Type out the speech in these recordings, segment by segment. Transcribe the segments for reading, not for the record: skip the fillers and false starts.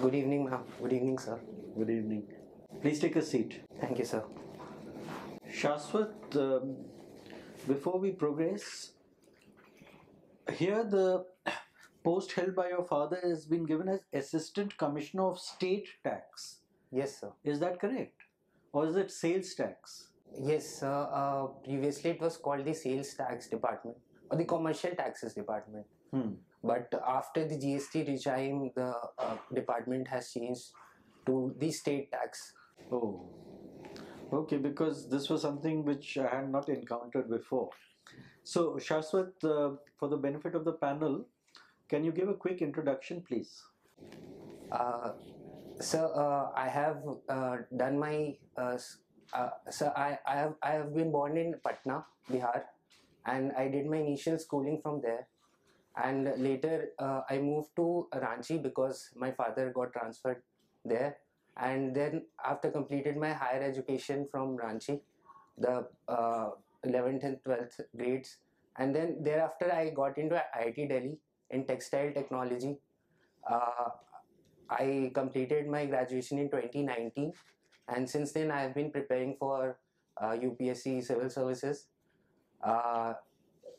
Good evening, ma'am. Good evening, sir. Good evening. Please take a seat. Thank you, sir. Shashwat, before we progress, here the post held by your father has been given as Assistant Commissioner of State Tax. Yes, sir. Is that correct? Or is it Sales Tax? Yes, sir. Previously, it was called the Sales Tax Department or the Commercial Taxes Department. But after the GST regime, the department has changed to the State Tax. Oh, okay, because this was something which I had not encountered before. So, Shashwat, for the benefit of the panel, can you give a quick introduction, please? Sir, I have done my. Sir, I have been born in Patna, Bihar, and I did my initial schooling from there. And later, I moved to Ranchi because my father got transferred there. And then, after completed my higher education from Ranchi, the 11th and 12th grades, and then thereafter I got into IIT Delhi in textile technology. I completed my graduation in 2019, and since then I have been preparing for UPSC Civil Services.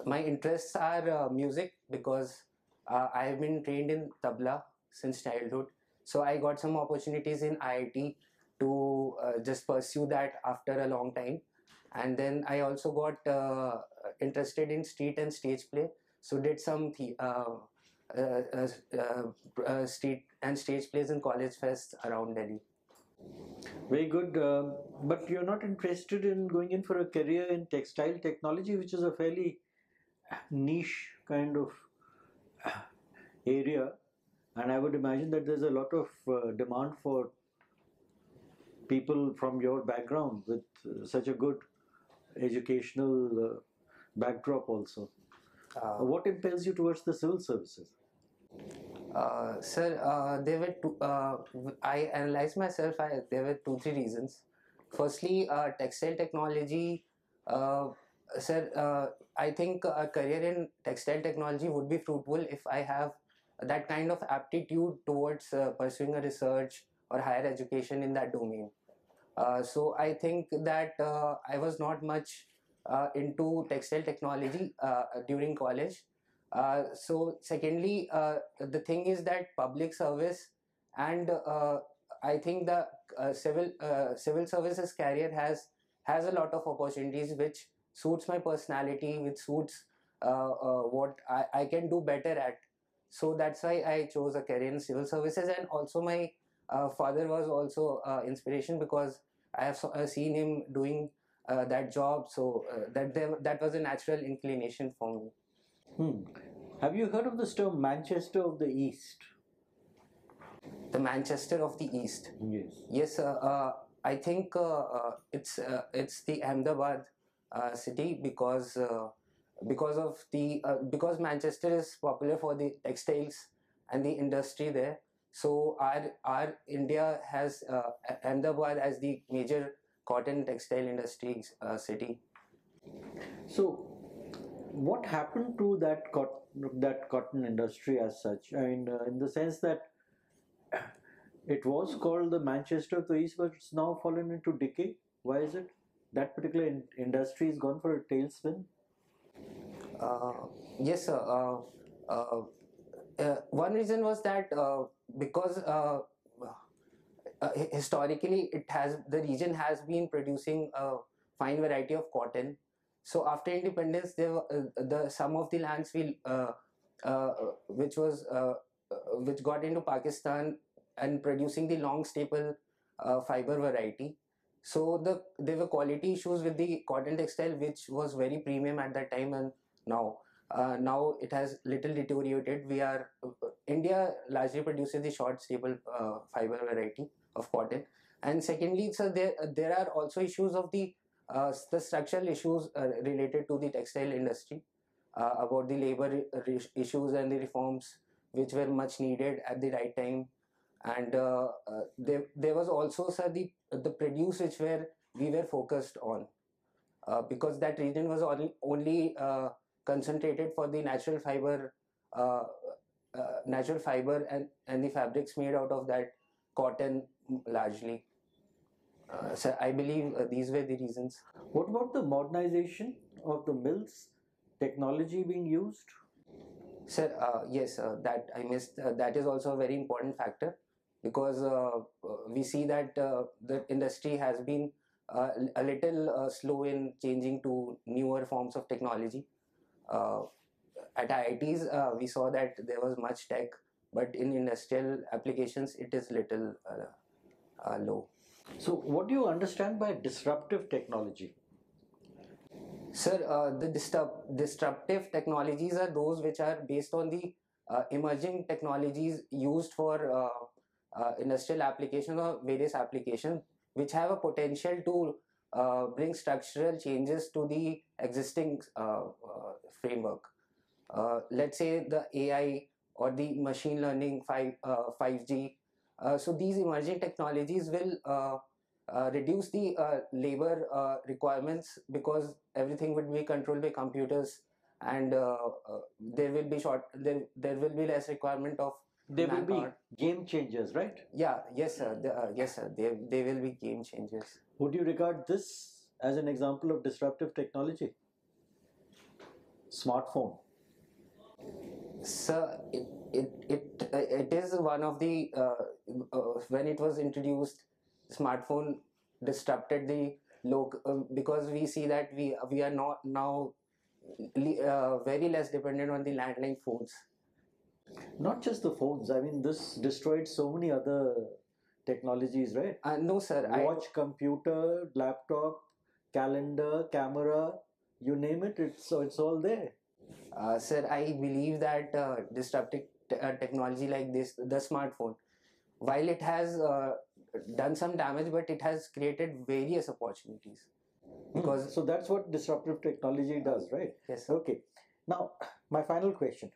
My interests are music because I have been trained in tabla since childhood. So I got some opportunities in IIT to just pursue that after a long time. And then I also got interested in street and stage play. So did some street and stage plays in college fests around Delhi. Very good. But you're not interested in going in for a career in textile technology, which is a fairly niche kind of area, and I would imagine that there's a lot of demand for people from your background with such a good educational backdrop also. What impels you towards the civil services? Sir, there were two. I analyzed myself. There were 2-3 reasons. Firstly, textile technology. Sir, I think a career in textile technology would be fruitful if I have that kind of aptitude towards pursuing a research or higher education in that domain. So I think that I was not much into textile technology during college. So secondly, the thing is that public service and I think the civil services career has a lot of opportunities which suits my personality, which suits what I can do better at. So that's why I chose a career in civil services, and also my father was also inspiration because I have seen him doing that job. So that was a natural inclination for me. Have you heard of this term Manchester of the East? The Manchester of the East. Yes. Yes, I think it's the Ahmedabad city because of the because Manchester is popular for the textiles and the industry there. So our India has Ahmedabad as the major cotton textile industry city. So, what happened to that cotton industry as such? I mean, in the sense that it was called the Manchester of the East, but it's now fallen into decay. Why is it that particular industry has gone for a tailspin? Yes, sir. One reason was that because historically the region has been producing a fine variety of cotton. So after independence, some of the lands which got into Pakistan and producing the long staple fiber variety. So there were quality issues with the cotton textile, which was very premium at that time, and now it has little deteriorated. India largely produces the short staple fiber variety of cotton, and secondly, so there are also issues of the structural issues related to the textile industry, about the labor issues and the reforms which were much needed at the right time. And there was also, sir, the produce which we were focused on, because that region was only concentrated for the natural fiber natural fiber and the fabrics made out of that, cotton largely. So I believe these were the reasons. What about the modernization of the mills, technology being used? Sir, yes, that I missed. That is also a very important factor, because we see that the industry has been a little slow in changing to newer forms of technology. At IITs, we saw that there was much tech, but in industrial applications, it is little low. So, what do you understand by disruptive technology? Sir, the disruptive technologies are those which are based on the emerging technologies used for industrial application or various applications, which have a potential to bring structural changes to the existing framework. Let's say the AI or the machine learning 5G. So these emerging technologies will reduce the labor requirements, because everything would be controlled by computers, and there will be less requirement of They will be manpower. game changers, right? Yeah, yes sir, yes sir, they will be game changers. Would you regard this as an example of disruptive technology? Smartphone. So it is one of the when it was introduced, smartphone disrupted the because we see that we are not now very less dependent on the landline phones. Not just the phones. I mean, this destroyed so many other technologies, right? No sir, Watch, computer, laptop, calendar, camera, you name it. It's all there. Sir, I believe that disruptive technology like this, the smartphone, while it has done some damage, but it has created various opportunities. Because So that's what disruptive technology does, right? yes sir. Okay. Now, my final question.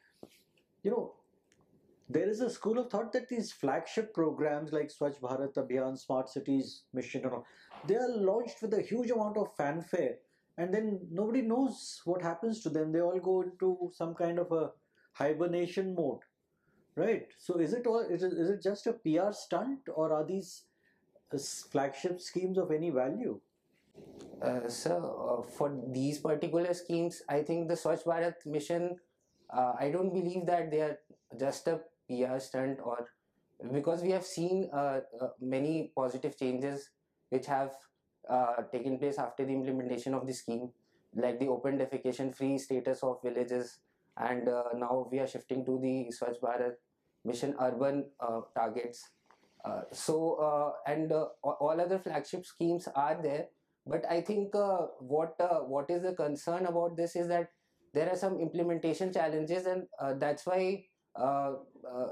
There is a school of thought that these flagship programs like Swachh Bharat Abhiyan, Smart Cities Mission, and all, they are launched with a huge amount of fanfare, and then nobody knows what happens to them. They all go into some kind of a hibernation mode, right? So is it just a PR stunt, or are these flagship schemes of any value? So for these particular schemes, I think the Swachh Bharat mission, I don't believe that they are just a PR stunt, or because we have seen many positive changes which have taken place after the implementation of the scheme, like the open defecation free status of villages, and now we are shifting to the Swachh Bharat mission urban targets. All other flagship schemes are there, but I think what is the concern about this is that there are some implementation challenges, and that's why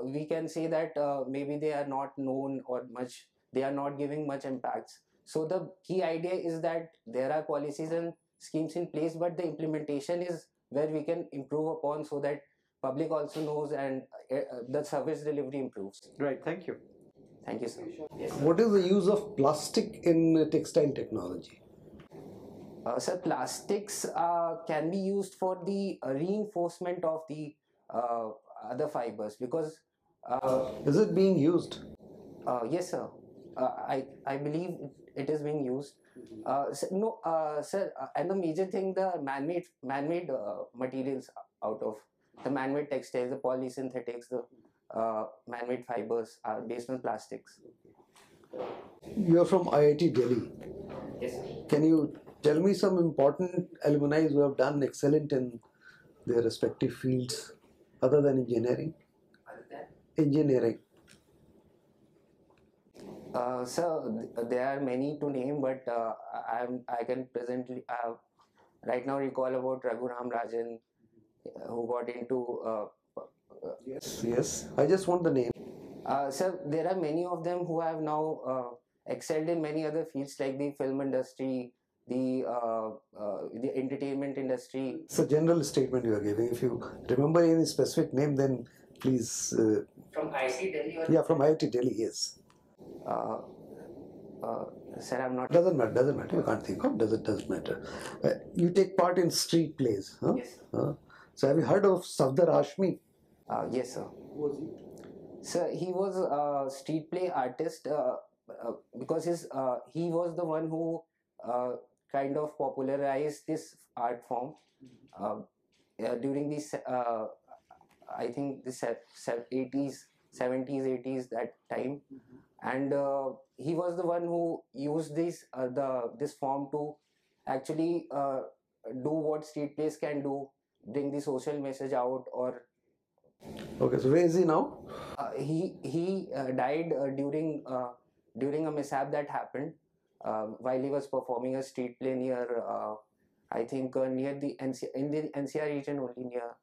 we can say that maybe they are not known or much, they are not giving much impacts. So the key idea is that there are policies and schemes in place, but the implementation is where we can improve upon, so that public also knows and the service delivery improves. Right. Thank you. Thank you, sir. Yes, sir. What is the use of plastic in textile technology? Sir, plastics can be used for the reinforcement of the other fibers, because Is it being used? yes sir, I believe it is being used. No, sir, and the major thing, the man-made materials out of the man-made textiles, the polysynthetics, the man-made fibers are based on plastics. You're from IIT Delhi. Yes sir. Can you tell me some important alumni who have done excellent in their respective fields other than engineering? Other than Engineering. So there are many to name, but I can presently right now recall about Raghuram Rajan, who got into Yes. I just want the name. so there are many of them who have now excelled in many other fields, like the film industry, the entertainment industry. It's a general statement you are giving. If you remember any specific name, then please. From IIT Delhi or Yeah, from IIT Delhi, yes. sir, I'm not. Doesn't matter. You can't think of. Doesn't matter. You take part in street plays. Huh? Yes. So have you heard of Safdar Hashmi? Yes, sir. Who was he? Sir, he was a street play artist because he was the one who kind of popularized this art form uh, during the I think the 80s, 70s, 80s that time, and he was the one who used this form to actually do what street plays can do, bring the social message out, or Okay, so where is he now? he died during a mishap that happened while he was performing a street play near I think near the in the NCR region, only near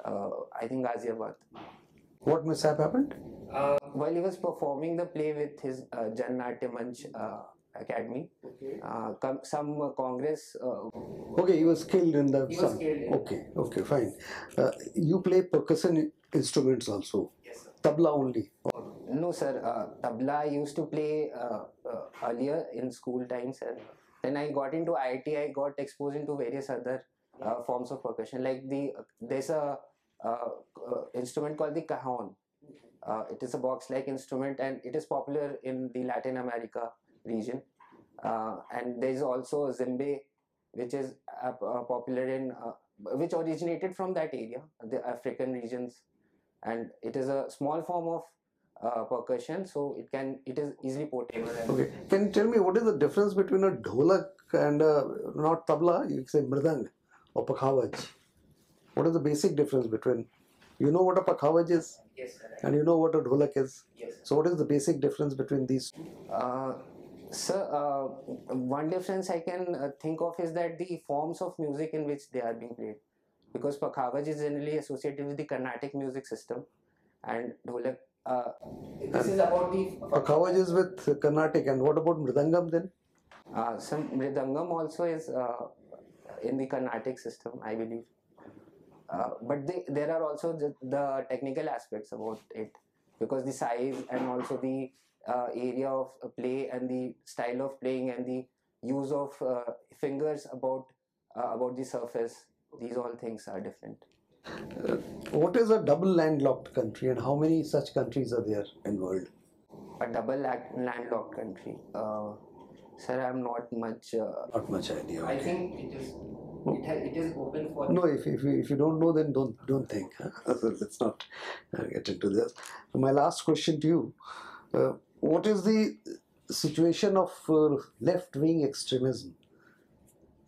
I think Ghaziabad. What mishap happened? While he was performing the play with his Jan Natya Manch Academy, some Congress. Okay, he was killed in the. He was killed, yeah. Okay, fine. You play percussion instruments also. Yes, sir. Tabla only. No, sir. Tabla I used to play earlier in school times, and then I got into IIT. I got exposed into various other forms of percussion. Like there's a instrument called the cajon. It is a box-like instrument, and it is popular in the Latin America region. And there is also Zimbe, which is popular in which originated from that area, the African regions, and it is a small form of percussion, so it is easily portable. Okay, can you tell me what is the difference between a dholak and not tabla? You say mridang or pakhavaj. What is the basic difference between? You know what a pakhavaj is? Yes, sir. And you know what a dholak is? Yes. So what is the basic difference between these two? Sir, one difference I can think of is that the forms of music in which they are being played, because pakhavaj is generally associated with the Carnatic music system, and dholak. This is about the Pakhavaj is with Carnatic, and what about mridangam then? some mridangam also is in the Carnatic system, I believe. But there are also the technical aspects about it, because the size and also the area of play and the style of playing and the use of fingers about the surface. These all things are different. What is a double landlocked country, and how many such countries are there in the world? A double landlocked country. Sir, I'm not much. Not much idea. I Okay. think it is open for. No, if you don't know, then don't think. Huh? So let's not get into this. So my last question to you: what is the situation of left-wing extremism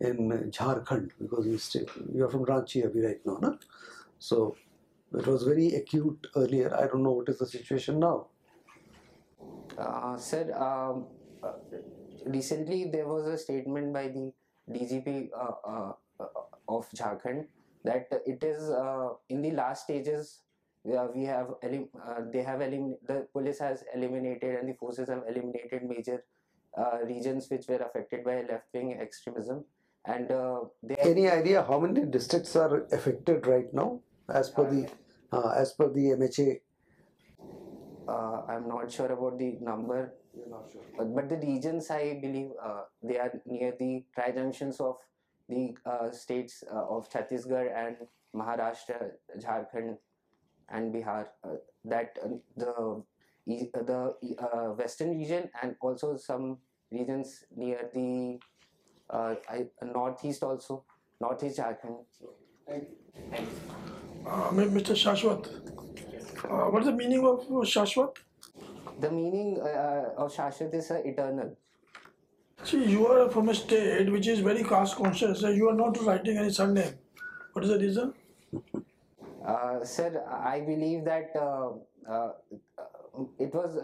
in Jharkhand? Because you are from Ranchi, Abhi, right now, no? So it was very acute earlier. I don't know what is the situation now. Sir, recently there was a statement by the DGP of Jharkhand that it is in the last stages. We have the police has eliminated and the forces have eliminated major regions which were affected by left-wing extremism, and Any idea how many districts are affected right now, as per the MHA? I'm not sure about the number. You're not sure. But the regions, I believe, they are near the tri-junctions of the states of Chhattisgarh and Maharashtra, Jharkhand, and Bihar. The western region, and also some regions near the northeast also, northeast Jharkhand. Thank you. Mr. Shashwat, what is the meaning of Shashwat? The meaning of Shashwat is eternal. See, you are from a state which is very caste conscious, and you are not writing any surname. What is the reason? Sir, I believe that it was,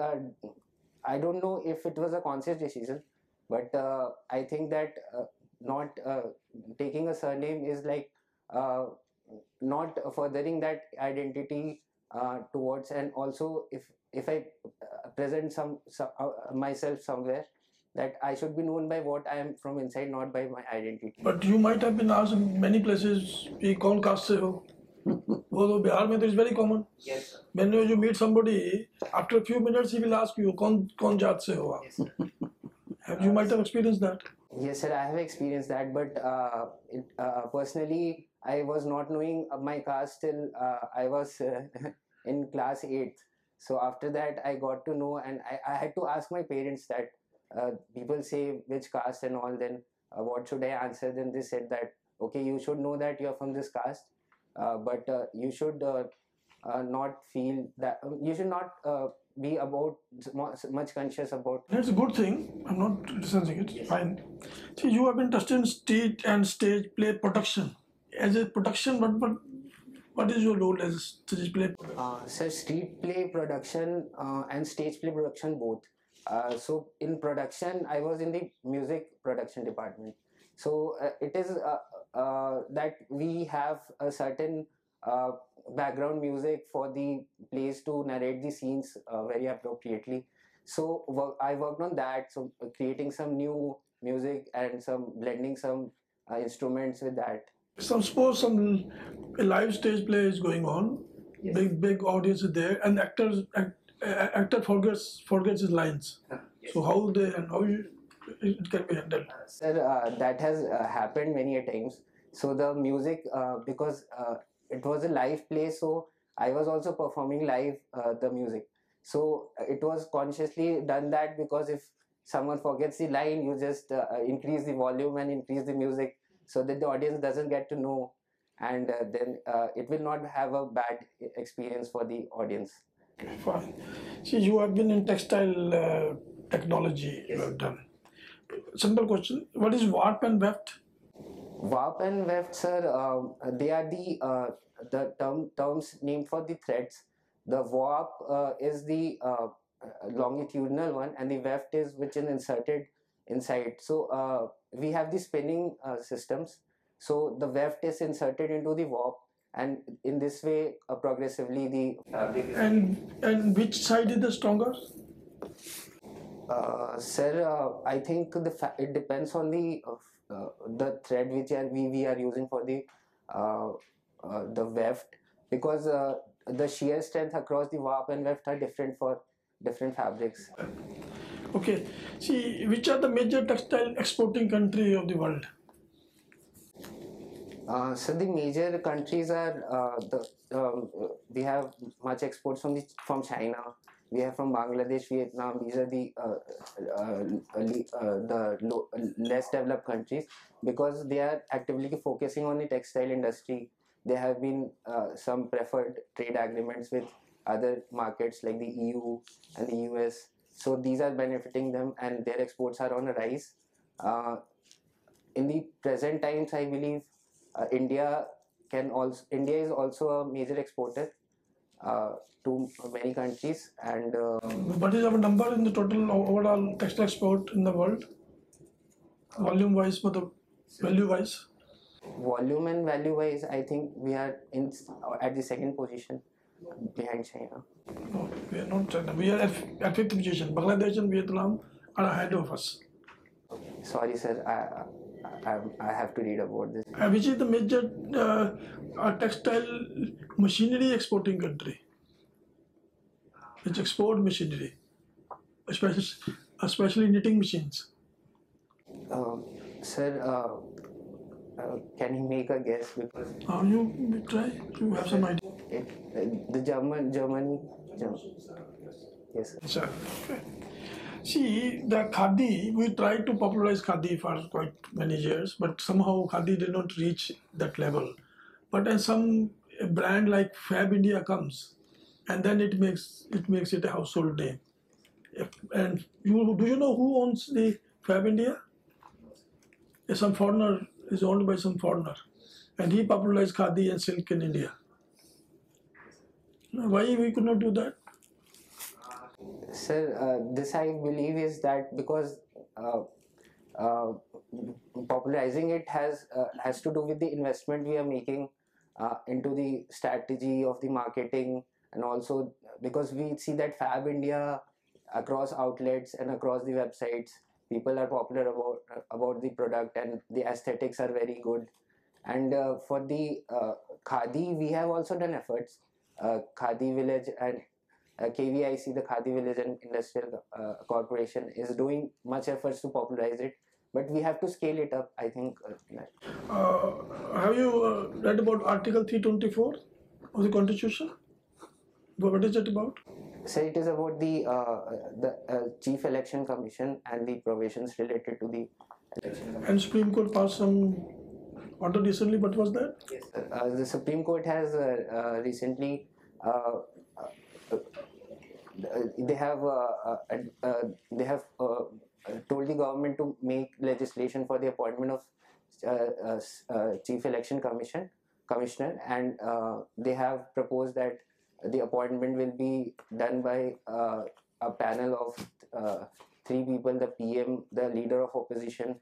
I don't know if it was a conscious decision, but I think that not taking a surname is like not furthering that identity towards, and also if I present myself somewhere, that I should be known by what I am from inside, not by my identity. But you might have been asked in many places, "Ye kaun caste se ho?" Although Bihar mein, it is very common. Yes, sir. When you meet somebody, after a few minutes he will ask you, "Kaun jaat se ho?" Yes, sir. You might have experienced that. Yes, sir, I have experienced that, but personally, I was not knowing my caste till I was in class 8th. So after that, I got to know, and I had to ask my parents that people say which caste and all, then what should I answer? Then they said that, okay, you should know that you're from this caste, but you should not feel that, you should not be about much conscious about. That's a good thing. I'm not criticizing it. Fine. See, you have been interested in stage and stage play production. As a production, what is your role as a stage play? So street play production and stage play production both. So in production, I was in the music production department. So it is that we have a certain background music for the plays to narrate the scenes very appropriately. So I worked on that. So creating some new music and some blending some instruments with that. Suppose some a live stage play is going on, big audience is there, and actor forgets his lines. So how it can be handled? Sir, that has happened many a times. So the music, because it was a live play, so I was also performing live the music. So it was consciously done that, because if someone forgets the line, you just increase the volume and increase the music so that the audience doesn't get to know, and then it will not have a bad experience for the audience. Fine. See, you have been in textile technology. You have done. Simple question: what is warp and weft? Warp and weft, sir, they are the terms named for the threads. The warp is the longitudinal one, and the weft is which is inserted inside. So we have the spinning systems. So the weft is inserted into the warp, and in this way, progressively the fabric. And which side is the stronger? Sir, I think it depends on the thread which we are using for the weft, because the shear strength across the warp and weft are different for different fabrics. Okay. See, which are the major textile exporting country of the world? So the major countries are we have much exports from China. We have from Bangladesh, Vietnam. These are the less developed countries, because they are actively focusing on the textile industry. There have been some preferred trade agreements with other markets like the EU and the US. So these are benefiting them, and their exports are on a rise. In the present times, I believe India is also a major exporter to many countries. And what is our number in the total overall textile export in the world? Volume wise, value wise? Volume and value wise, I think we are at the second position behind China. No, we are not China. We are at fifth position. Bangladesh and Vietnam are ahead of us. Sorry, sir. I have to read about this. Which is the major textile machinery exporting country? Which export machinery, especially knitting machines? Sir, can you make a guess? Because You try. You have some idea. the Germany. Yes, sir. Sir. Okay. See, the khadi, we tried to popularize khadi for quite many years, but somehow khadi did not reach that level. But then some brand like Fab India comes, and then it makes it a household name. And do you know who owns the Fab India? Some foreigner is owned by some foreigner, and he popularized khadi and silk in India. Why we could not do that? Sir, this I believe is that because popularizing it has to do with the investment we are making into the strategy of the marketing, and also because we see that Fab India across outlets and across the websites, people are popular about the product, and the aesthetics are very good. And for the khadi, we have also done efforts. Khadi Village and KVIC, the Khadi Village and Industrial Corporation, is doing much efforts to popularize it. but we have to scale it up, I think. Have you read about Article 324 of the Constitution? What is it about? So it is about the Chief Election Commission and the provisions related to the election. And Supreme Court passed some order recently. What was that? Yes, the Supreme Court has recently they have told the government to make legislation for the appointment of Chief Election Commissioner, and they have proposed that the appointment will be done by a panel of 3 people: the PM, the Leader of Opposition,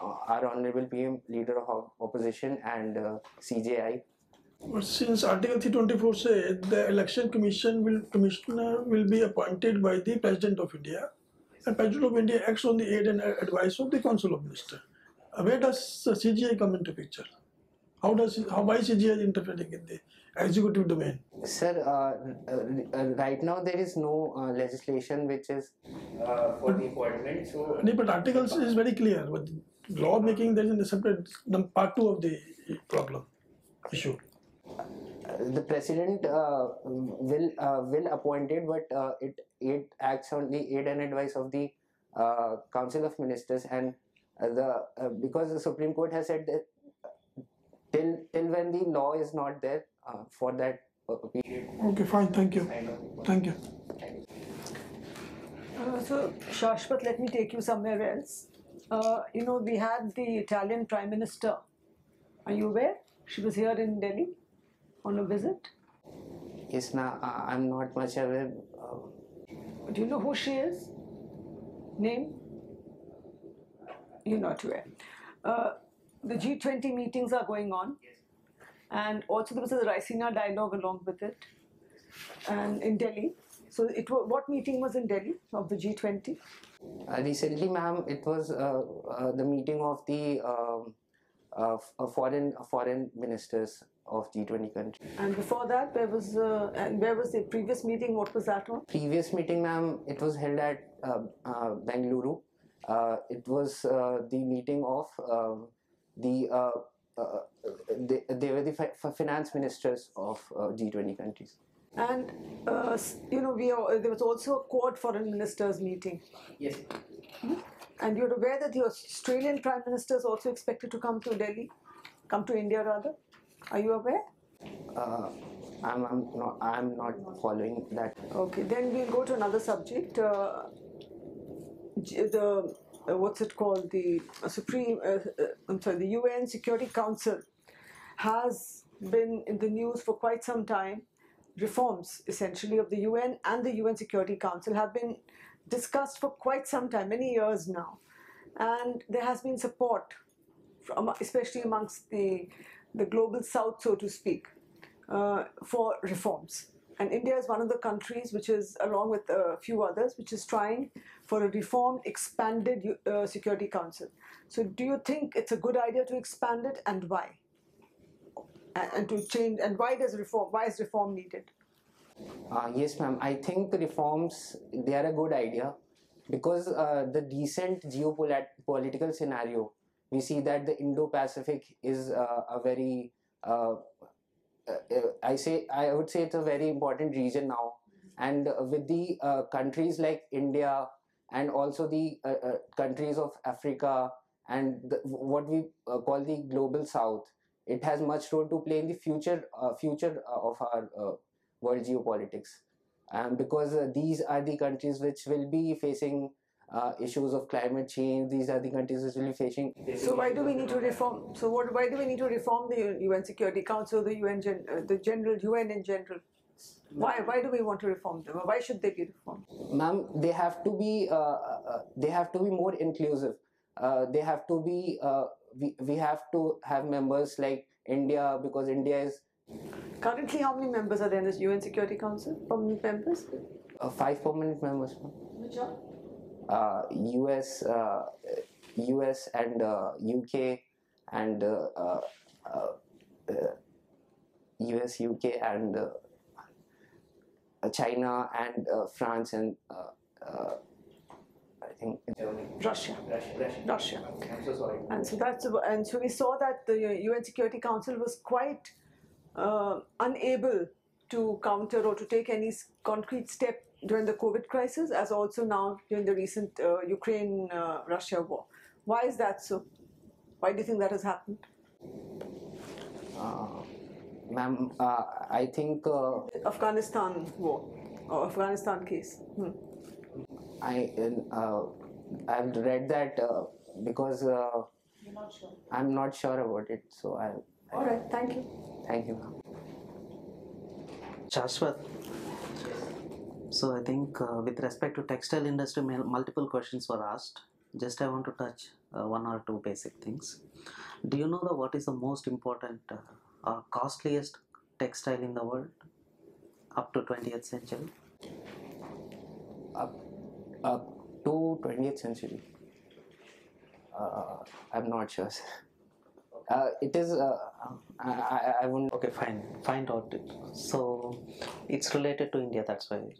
our Honorable PM, Leader of Opposition, and CJI. But since Article 324 says the election commissioner will be appointed by the President of India, and President of India acts on the aid and advice of the Council of Ministers. Where does the CGI come into picture? Why CGI is interfering in the executive domain? Sir, right now there is no legislation which is for the appointment. So, But articles is very clear. But law making, there is a separate part 2 of the problem issue. the president will appoint it, but it acts on the aid and advice of the Council of Ministers, and because the Supreme Court has said that till when the law is not there for that period. Okay, fine. Thank you. Thank you. So, Shashwat, let me take you somewhere else. We had the Italian Prime Minister. Are you aware? She was here in Delhi on a visit. Yes, now I'm not much aware. Do you know who she is? Name? You're not aware. The G20 meetings are going on, and also there was a Raisina dialogue along with it, and in Delhi. So, what meeting was in Delhi of the G20? Recently, ma'am, it was the meeting of the foreign ministers of G20 countries. And before that, where was the previous meeting? What was that on? Previous meeting, ma'am, it was held at Bengaluru. It was the meeting of they were the finance ministers of G20 countries. And there was also a Quad Foreign Ministers meeting. Yes. And you're aware that the Australian Prime Minister is also expected to come to India rather. Are you aware? I'm not following that. Okay, then we'll go to another subject. What's it called? The the UN Security Council has been in the news for quite some time. Reforms, essentially, of the UN and the UN Security Council have been discussed for quite some time, many years now. And there has been support, especially amongst the global south, so to speak, for reforms. And India is one of the countries which is, along with a few others, which is trying for a reformed, expanded Security Council. So do you think it's a good idea to expand it, and why? And to change, and why is reform needed? Yes, ma'am. I think the reforms, they are a good idea, because the recent geopolitical scenario, we see that the Indo-Pacific is a very I would say it's a very important region now, and with the countries like India and also the countries of Africa and what we call the global south, it has much role to play in the future of our world geopolitics, because these are the countries which will be facing issues of climate change. These are the countries which will be facing. So why do we need to reform? Why do we need to reform the UN Security Council, the UN in general? Why do we want to reform them? Why should they be reformed? Ma'am, they have to be more inclusive. They have to be. We have to have members like India, because India is. Currently, how many members are there in this UN Security Council? Permanent members? 5 permanent members. Which are? US and UK and US, UK and China and France and I think Russia. Russia. I'm so sorry. And so we saw that the UN Security Council was quite unable to counter or to take any concrete step during the COVID crisis, as also now during the recent Ukraine-Russia war. Why is that so? Why do you think that has happened? Ma'am, I think Afghanistan war or Afghanistan case. I've read that because You're not sure. I'm not sure about it. So All right, thank you. thank you, ma'am. Shashwat. So I think with respect to textile industry, multiple questions were asked. Just I want to touch one or two basic things. Do you know what is the most important or costliest textile in the world up to 20th century? Up to 20th century. I'm not sure, sir. It is. I wouldn't. Okay, fine. Find out it. So it's related to India. That's why.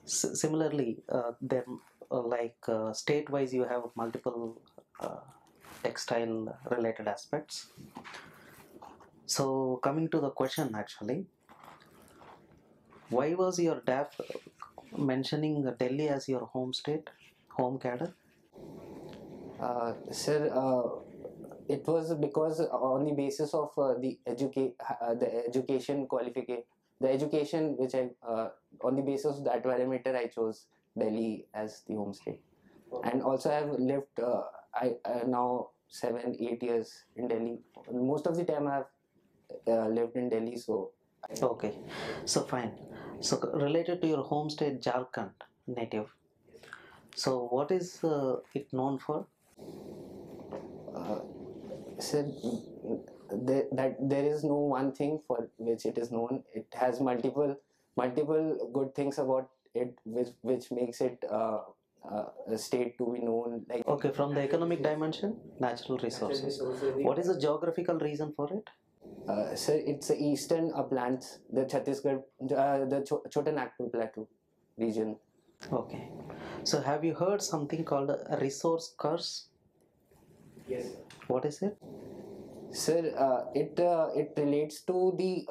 Similarly, there state-wise, you have multiple textile-related aspects. So coming to the question, actually, why was your DAF mentioning Delhi as your home state, home cadre? Sir, it was because on the basis of the education qualification, the education which I on the basis of that parameter I chose Delhi as the home state, and also I have lived I now 7-8 years in Delhi. Most of the time I have lived in Delhi, so. Okay, so fine. So related to your home state, Jharkhand, native. So what is it known for? Sir, that there is no one thing for which it is known. It has multiple good things about it, which makes it a state to be known. Like, Okay, from the economic dimension, natural resources. What is the geographical reason for it? sir, it's the eastern uplands, the Chhattisgarh, the Chota Nagpur Plateau region. Okay. So have you heard something called a resource curse? Yes. What is it? Sir, it relates to the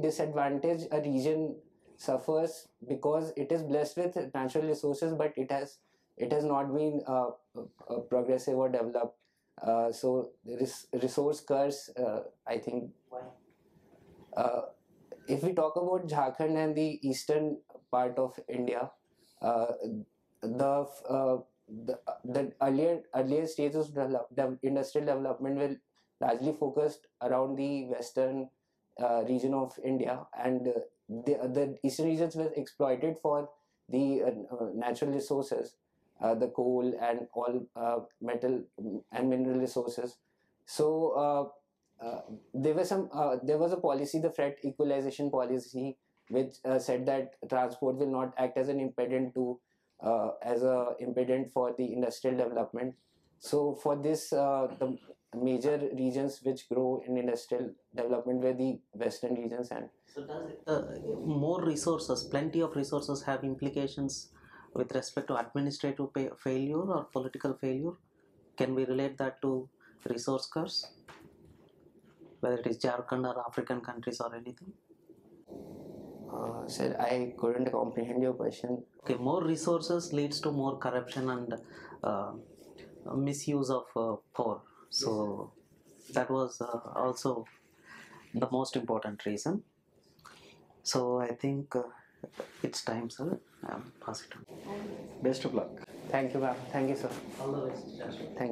disadvantage a region suffers because it is blessed with natural resources, but it has not been progressive or developed. So this resource curse, I think. Why? If we talk about Jharkhand and the eastern part of India, the earlier stages of industrial development will largely focused around the western region of India, and the eastern regions were exploited for the natural resources, the coal and all metal and mineral resources. So there was a policy, the freight equalization policy, which said that transport will not act as an impediment for the industrial development. So for this, the major regions which grow in industrial development were the western regions. And so does it, more resources, plenty of resources, have implications with respect to administrative failure or political failure? Can we relate that to resource curse, whether it is Jharkhand or African countries or anything? Sir, I couldn't comprehend your question. Okay, more resources leads to more corruption and misuse of power. So that was also the most important reason. So I think it's time, sir. Pass it on. Best of luck. Thank you, ma'am. Thank you, sir. All the best, Shashwat. Thank you.